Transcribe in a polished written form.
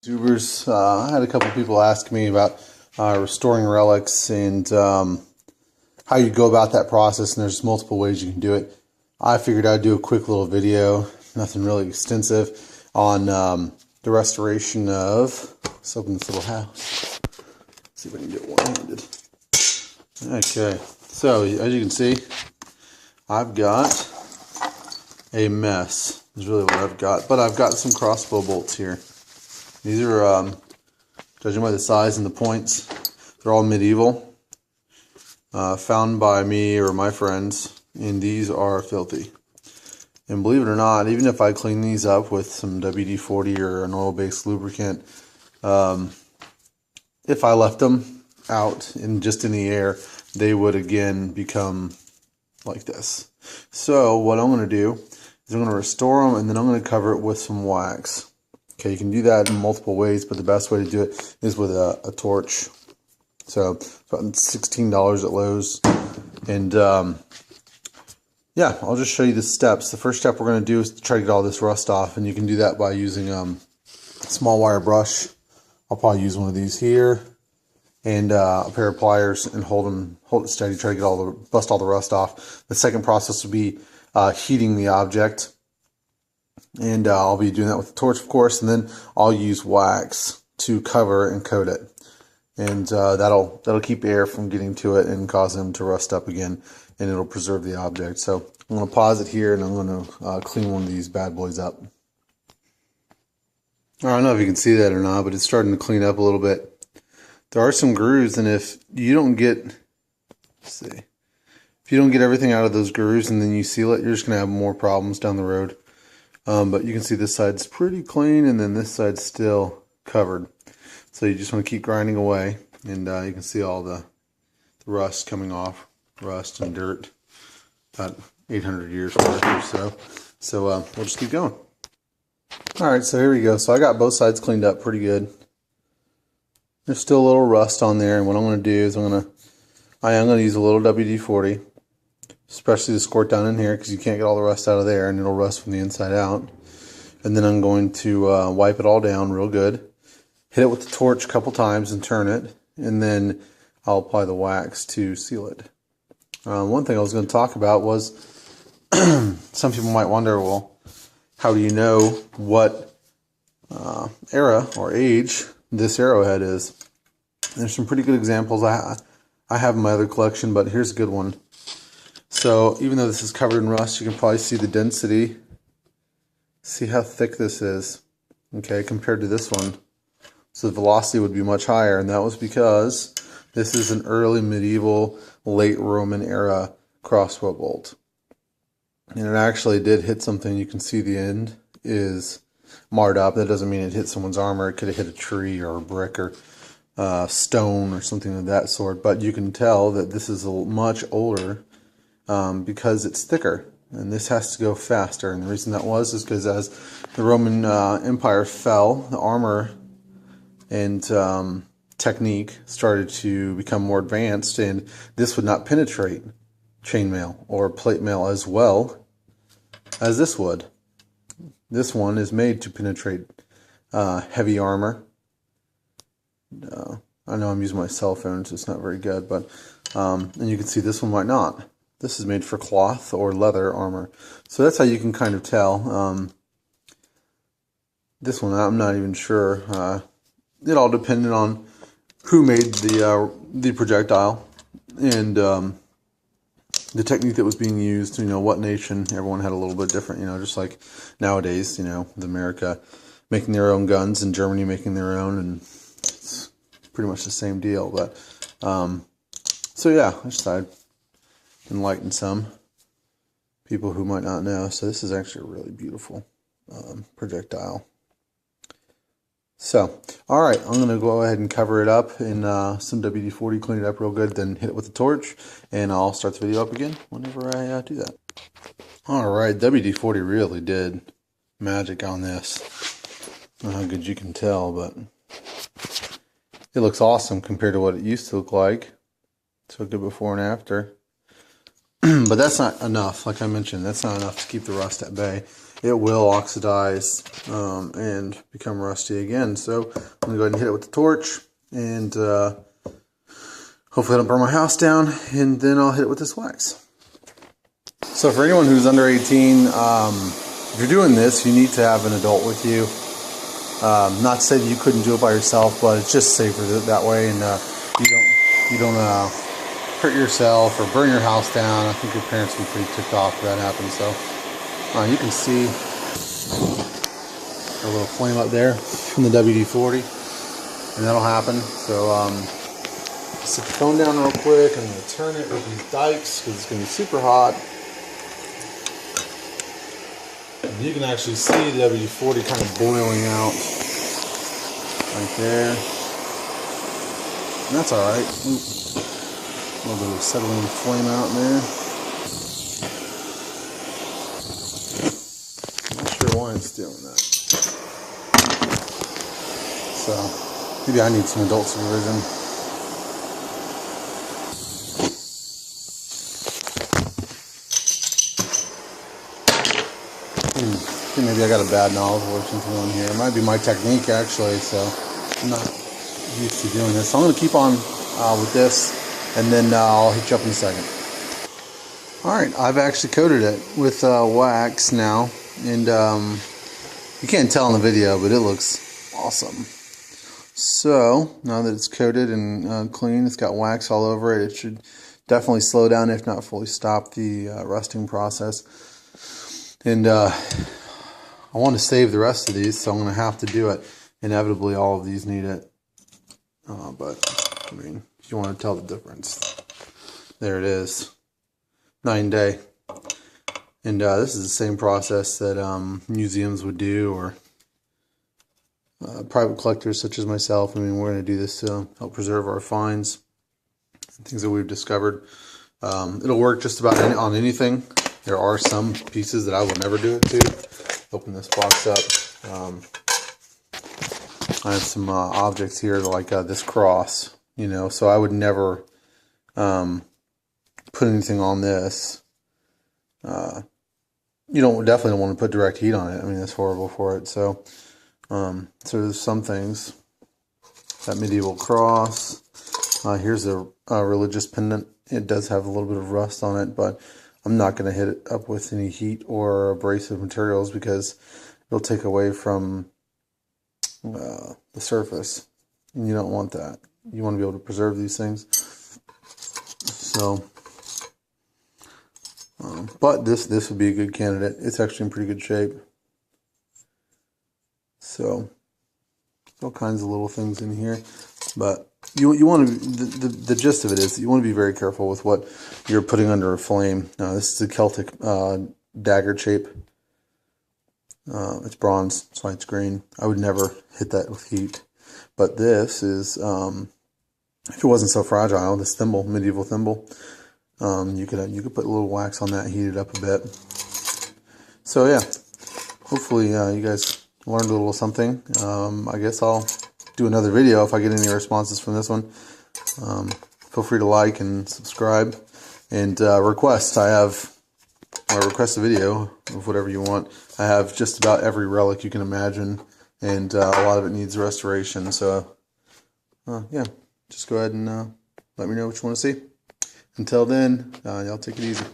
YouTubers. I had a couple people ask me about restoring relics and how you go about that process, and there's multiple ways you can do it. I figured I'd do a quick little video, nothing really extensive, on the restoration of, let's open this little house, see if I can do it one-handed. Okay, so as you can see, I've got a mess, is really what I've got, but I've got some crossbow bolts here. These are, judging by the size and the points, they're all medieval, found by me or my friends, and these are filthy. And believe it or not, even if I clean these up with some WD-40 or an oil-based lubricant, if I left them out in the air, they would again become like this. So what I'm going to do is I'm going to restore them, and then I'm going to cover it with some wax. Okay, you can do that in multiple ways, but the best way to do it is with a torch. So about $16 at Lowe's. And yeah, I'll just show you the steps. The first step we're going to do is to try to get all this rust off, and you can do that by using a small wire brush. I'll probably use one of these here, and a pair of pliers, and hold it steady, try to bust all the rust off. The second process will be heating the object. And I'll be doing that with the torch, of course, and then I'll use wax to cover and coat it. And that'll keep air from getting to it and cause them to rust up again, and it'll preserve the object. So I'm going to pause it here, and I'm going to clean one of these bad boys up. I don't know if you can see that or not, but it's starting to clean up a little bit. There are some grooves, and if you don't get, let's see, if you don't get everything out of those grooves and then you seal it, you're just going to have more problems down the road. But you can see this side's pretty clean, and then this side's still covered. So you just want to keep grinding away, and you can see all the rust coming off, rust and dirt, about 800 years worth or so. So we'll just keep going. Alright, so here we go. So I got both sides cleaned up pretty good. There's still a little rust on there, and what I'm going to do is I am going to use a little WD-40. Especially to squirt down in here, because you can't get all the rust out of there, and it'll rust from the inside out. And then I'm going to wipe it all down real good, hit it with the torch a couple times and turn it, and then I'll apply the wax to seal it. One thing I was going to talk about was some people might wonder, well, how do you know what era or age this arrowhead is? There's some pretty good examples I have in my other collection, but here's a good one. So even though this is covered in rust, you can probably see the density. See how thick this is, okay, compared to this one. So the velocity would be much higher, and that was because this is an early medieval, late Roman era crossbow bolt. And it actually did hit something. You can see the end is marred up. That doesn't mean it hit someone's armor. It could have hit a tree or a brick or stone or something of that sort. But you can tell that this is much older, because it's thicker, and this has to go faster. And the reason that is because as the Roman Empire fell, the armor and technique started to become more advanced, and this would not penetrate chainmail or plate mail as well as this would. This one is made to penetrate heavy armor. I know I'm using my cell phone, so it's not very good, but and you can see this one might not. This is made for cloth or leather armor. So that's how you can kind of tell. This one, I'm not even sure. It all depended on who made the projectile and the technique that was being used. You know, what nation. Everyone had a little bit different. You know, just like nowadays, you know, with America making their own guns and Germany making their own, and it's pretty much the same deal. But so yeah, I just thought I'd enlighten some people who might not know. So this is actually a really beautiful projectile. So, alright, I'm going to go ahead and cover it up in some WD-40, clean it up real good, then hit it with the torch, and I'll start the video up again whenever I do that. Alright, WD-40 really did magic on this. I don't know how good you can tell, but it looks awesome compared to what it used to look like. So good before and after. But that's not enough. Like I mentioned, that's not enough to keep the rust at bay. it will oxidize and become rusty again. So I'm gonna go ahead and hit it with the torch, and hopefully I don't burn my house down, and then I'll hit it with this wax. So for anyone who's under 18, if you're doing this, you need to have an adult with you. Not to say that you couldn't do it by yourself, but it's just safer that way, and you don't hurt yourself or burn your house down. I think your parents will be pretty ticked off if that happens. So you can see a little flame up there from the WD-40, and that'll happen. So set the phone down real quick. I'm going to turn it with these dikes because it's going to be super hot. And you can actually see the WD-40 kind of boiling out right there. And that's alright. A little bit of settling flame out in there. I'm not sure why it's doing that. So, maybe I need some adult supervision. Maybe I got a bad nozzle or something on here. It might be my technique actually, so I'm not used to doing this. So I'm going to keep on with this, and then I'll hit you up in a second. Alright, I've actually coated it with wax now, and you can't tell in the video, but it looks awesome. So, now that it's coated and clean, it's got wax all over it. It should definitely slow down, if not fully stop, the rusting process. And I want to save the rest of these, so I'm going to have to do it. Inevitably, all of these need it. But, I mean, if you want to tell the difference, there it is. 9 day. And this is the same process that museums would do, or private collectors such as myself. I mean, we're going to do this to help preserve our finds, things that we've discovered. It'll work just about on anything. There are some pieces that I will never do it to. Open this box up. I have some objects here like this cross, you know, so I would never put anything on this. You definitely don't want to put direct heat on it. I mean, that's horrible for it. So, so there's some things. That medieval cross. Here's a religious pendant. It does have a little bit of rust on it, but I'm not going to hit it up with any heat or abrasive materials because it'll take away from the surface, and you don't want that. You want to be able to preserve these things. So, but this would be a good candidate. It's actually in pretty good shape. So, all kinds of little things in here, but you want to, the gist of it is you want to be very careful with what you're putting under a flame. This is a Celtic dagger shape. It's bronze, that's why it's green. I would never hit that with heat. But this is, if it wasn't so fragile, this thimble, medieval thimble, you could put a little wax on that, heat it up a bit. So yeah, hopefully you guys learned a little something. I guess I'll do another video if I get any responses from this one. Feel free to like and subscribe, and request. I request a video of whatever you want. I have just about every relic you can imagine, and a lot of it needs restoration. So yeah, just go ahead and let me know what you want to see. Until then, y'all take it easy.